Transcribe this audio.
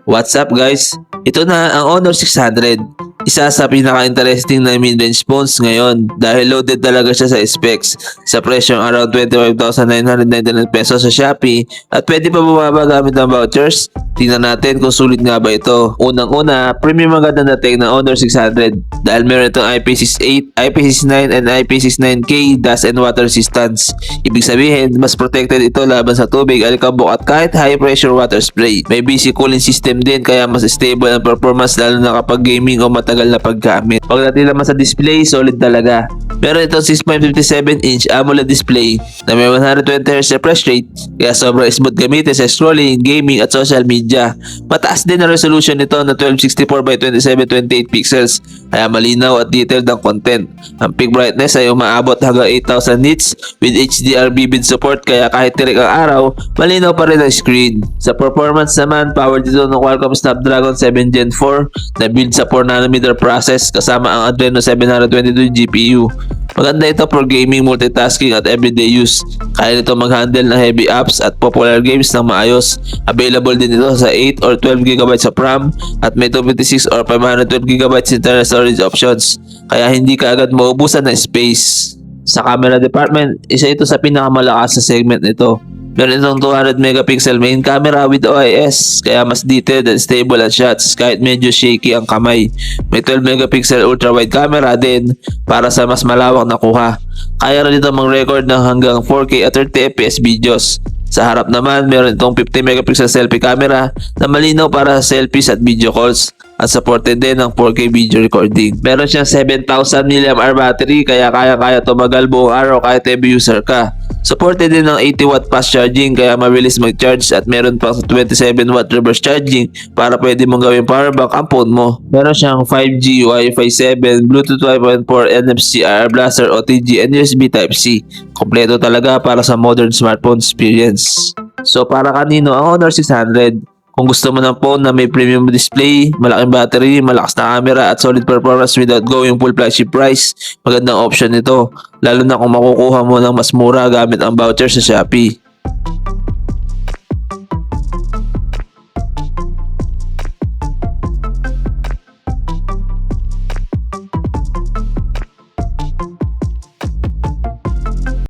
What's up guys? Ito na ang Honor 600. Isa sa pinaka-interesting na mid-range phones ngayon dahil loaded talaga siya sa specs sa presyong around 25,999 pesos sa Shopee at pwede pa bumaba gamit ng vouchers. Tingnan natin kung sulit nga ba ito. Unang-una, premium ang ganda dating ng Honor 600 dahil meron itong IP68, IP69 and IP69K dust and water resistance. Ibig sabihin, mas protected ito laban sa tubig, alikabok at kahit high pressure water spray. May BC cooling system din kaya mas stable ang performance lalo na kapag gaming o matagal na paggamit. Pagdating naman sa display, solid talaga. Meron itong 6.57 inch AMOLED display na may 120Hz refresh rate kaya sobrang smooth gamitin sa scrolling, gaming at social media. Mataas din ang resolution nito na 1264x2728 pixels kaya malinaw at detailed ang content. Ang peak brightness ay umaabot hanggang 8,000 nits with HDR vivid support kaya kahit tirik ang araw, malinaw pa rin ang screen. Sa performance naman, powered dito ng Qualcomm Snapdragon 7 Gen 4 na build sa 4nm process kasama ang Adreno 722 GPU. Maganda ito for gaming, multitasking at everyday use. Kaya nito mag-handle ng heavy apps at popular games ng maayos. Available din ito sa 8 or 12GB of RAM at may 256 or 512GB internal storage options. Kaya hindi ka agad maubusan ng space. Sa camera department, isa ito sa pinakamalakas sa segment nito. Meron itong 200 megapixel main camera with OIS kaya mas detailed and stable ang shots kahit medyo shaky ang kamay. May 12 megapixel ultra wide camera din para sa mas malawak na kuha. Kaya rin ito mag-record ng hanggang 4K at 30fps videos. Sa harap naman, meron itong 50 megapixel selfie camera na malinaw para sa selfies at video calls at supported din ng 4K video recording. Meron siyang 7,000 mAh battery kaya kaya-kaya tumagal buong araw kahit heavy user ka. Supported din ng 80W fast charging kaya mabilis mag-charge at meron pang 27W reverse charging para pwede mong gawing power bank ang phone mo. Meron siyang 5G, Wi-Fi 7, Bluetooth 5.4, NFC, IR blaster, OTG and USB Type-C. Kompleto talaga para sa modern smartphone experience. So para kanino ang Honor 600? Kung gusto mo ng phone na may premium display, malaking battery, malakas na camera at solid performance without going full flagship price, magandang option ito. Lalo na kung makukuha mo ng mas mura gamit ang voucher sa Shopee.